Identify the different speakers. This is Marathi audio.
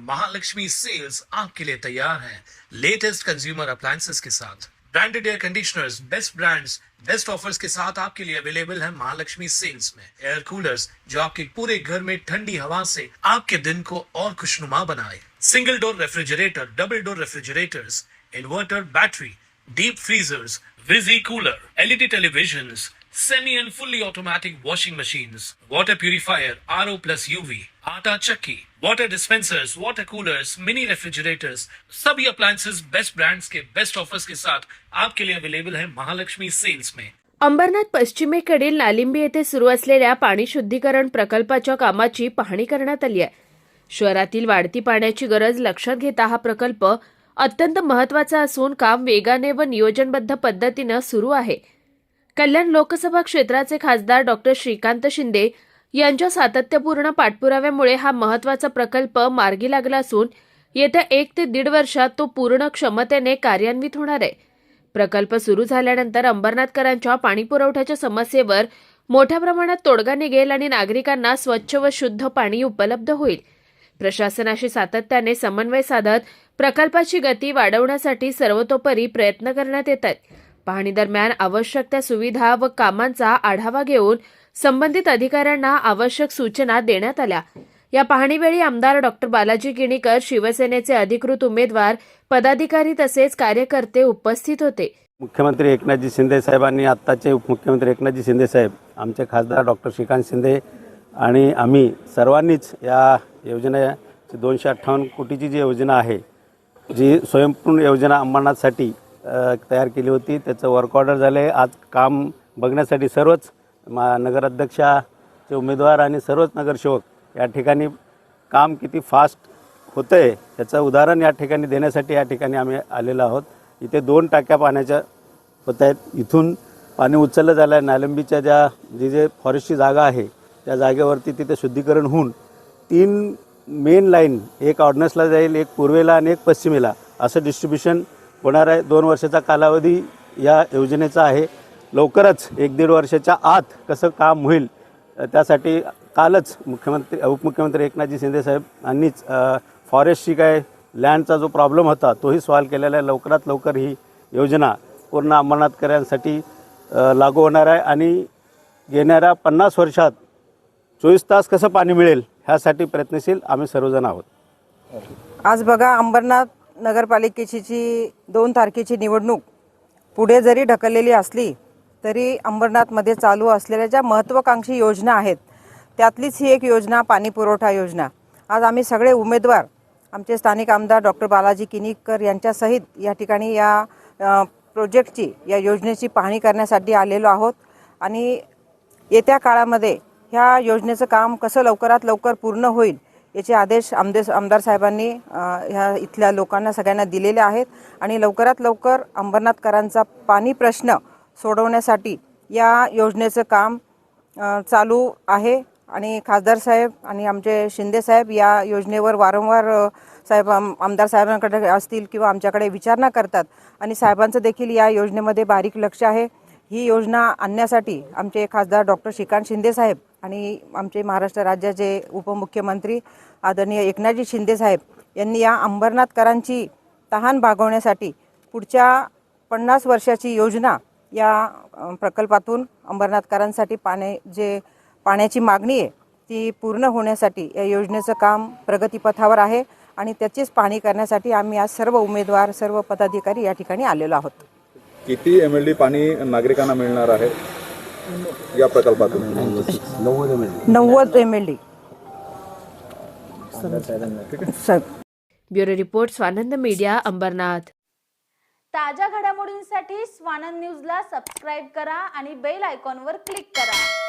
Speaker 1: महालक्ष्मी सेल्स आपके लिए तैयार है लेटेस्ट कंज्यूमर अप्लायंसेस के साथ। Branded air conditioners, best brands, best offers के साथ आपके लिए अवेलेबल है महालक्ष्मी सेल्स में। एयर कूलर्स जो आपके पूरे घर में ठंडी हवा से आपके दिन को और खुशनुमा बनाए। Single door refrigerator, double door refrigerators, inverter battery, deep freezers, विजी cooler, LED televisions, semi and fully automatic washing machines, water purifier, RO plus UV, आटा चक्की, water dispensers, water coolers, mini refrigerators, सभी appliances बेस्ट ब्रांड्स के बेस्ट ऑफर्स के साथ आपके लिए अवेलेबल है महालक्ष्मी सेल्स में।
Speaker 2: अंबरनाथ पश्चिमेकडील नालिंबी येथे सुरू असलेल्या पाणी शुद्धीकरण प्रकल्पाच्या कामाची पाहणी करण्यात आली आहे। शहरातील वाढती पाण्याची गरज लक्षात घेता हा प्रकल्प अत्यंत महत्त्वाचा असून काम वेगाने व नियोजनबद्ध पद्धतीने सुरू आहे। कल्याण लोकसभा क्षेत्राचे खासदार डॉक्टर श्रीकांत शिंदे यांच्या सातत्यपूर्ण पाठपुराव्यामुळे हा महत्त्वाचा प्रकल्प मार्गी लागला असून येत्या 1 ते 1.5 वर्षात तो पूर्ण क्षमतेने कार्यान्वित होणार आहे। प्रकल्प सुरू झाल्यानंतर अंबरनाथकरांच्या पाणीपुरवठ्याच्या समस्येवर मोठ्या प्रमाणात तोडगा निघेल आणि नागरिकांना स्वच्छ व शुद्ध पाणी उपलब्ध होईल। प्रशासनाशी सातत्याने समन्वय साधत प्रकल्पाची गती वाढवण्यासाठी सर्वतोपरी प्रयत्न करण्यात येत आहेत। पाहणी दरम्यान आवश्यक त्या सुविधा व कामांचा आढावा घेऊन संबंधित अधिकाऱ्यांना आवश्यक सूचना देण्यात आल्या। या पाहणीवेळी आमदार डॉक्टर बालाजी किणीकर, शिवसेनेचे अधिकृत उमेदवार, पदाधिकारी तसेच कार्यकर्ते उपस्थित होते।
Speaker 3: मुख्यमंत्री एकनाथजी शिंदे साहेबांनी, आत्ताचे उपमुख्यमंत्री एकनाथजी शिंदे साहेब, आमचे खासदार डॉक्टर श्रीकांत शिंदे आणि आम्ही सर्वांनीच या योजनेची 258 कोटीची जी योजना आहे, जी स्वयंपूर्ण योजना अंबरनाथसाठी तयार केली होती, त्याचं वर्क ऑर्डर झाले। आज काम बघण्यासाठी सर्वच नगराध्यक्षाचे उमेदवार आणि सर्वच नगरसेवक या ठिकाणी काम किती फास्ट होतं आहे याचं उदाहरण या ठिकाणी देण्यासाठी या ठिकाणी आम्ही आलेलो आहोत। इथे 2 टाक्या पाण्याच्या होत आहेत। इथून पाणी उचललं झालं आहे। नालिंबीच्या जे फॉरेस्टची जागा आहे त्या जागेवरती तिथे शुद्धीकरण होऊन 3 मेन लाईन, एक ऑर्डनन्सला जाईल, एक पूर्वेला आणि एक पश्चिमेला असं डिस्ट्रीब्युशन होणार आहे। 2 वर्षाचा कालावधी या योजनेचा आहे। लवकरच 1-1.5 वर्षाच्या आत कसं काम होईल त्यासाठी कालच उपमुख्यमंत्री एकनाथजी शिंदे साहेब यांनीच फॉरेस्टची काय लँडचा जो प्रॉब्लेम होता तोही सॉल्व केलेला आहे। लवकरात लवकर ही योजना पूर्ण अंबरनाथकरांसाठी लागू होणार आहे आणि येणाऱ्या 50 वर्षात 24 तास कसं पाणी मिळेल ह्यासाठी प्रयत्नशील आम्ही सर्वजण आहोत।
Speaker 4: आज बघा, अंबरनाथ नगरपालिकेची 2 तारखेची निवडणूक पुढे जरी ढकललेली असली तरी अंबरनाथमध्ये चालू असलेल्या ज्या महत्त्वाकांक्षी योजना आहेत त्यातलीच ही एक योजना पाणी पुरवठा योजना। आज आम्ही सगळे उमेदवार, आमचे स्थानिक आमदार डॉक्टर बालाजी किणीकर यांच्यासहित या ठिकाणी या प्रोजेक्टची, या योजनेची पाहणी करण्यासाठी आलेलो आहोत आणि येत्या काळामध्ये ह्या योजनेचं काम कसं लवकरात लवकर पूर्ण होईल याचे आदेश आमदार साहेबांनी ह्या इथल्या लोकांना सगळ्यांना दिलेले आहेत आणि लवकरात लवकर अंबरनाथकरांचा पाणी प्रश्न सोडवण्यासाठी या योजनेचं काम चालू आहे आणि खासदार साहेब आणि आमचे शिंदे साहेब या योजनेवर वारंवार आमदार साहेबांकडे असतील किंवा आमच्याकडे विचारणा करतात आणि साहेबांचं देखील या योजनेमध्ये बारीक लक्ष आहे। ही योजना आणण्यासाठी आमचे खासदार डॉक्टर श्रीकांत शिंदे साहेब आणि आमचे महाराष्ट्र राज्याचे उपमुख्यमंत्री आदरणीय एकनाथजी शिंदे साहेब यांनी या अंबरनाथकरांची तहान भागवण्यासाठी पुढच्या 50 वर्षाची योजना या प्रकल्पातून अंबरनाथकरांसाठी पाण्याची मागणी आहे ती पूर्ण होण्यासाठी या योजनेचं काम प्रगतीपथावर आहे आणि त्याचीच पाहणी करण्यासाठी आम्ही आज सर्व उमेदवार, सर्व पदाधिकारी या ठिकाणी आलेलो आहोत।
Speaker 5: किती MLD पाणी नागरिकांना मिळणार आहे या प्रकल्पातून?
Speaker 4: 90 MLD।
Speaker 2: Bureau report, Swanand media, Ambernath.
Speaker 6: ताज्या घडामोडींसाठी स्वानंद न्यूजला सबस्क्राईब करा आणि बेल आयकॉनवर क्लिक करा।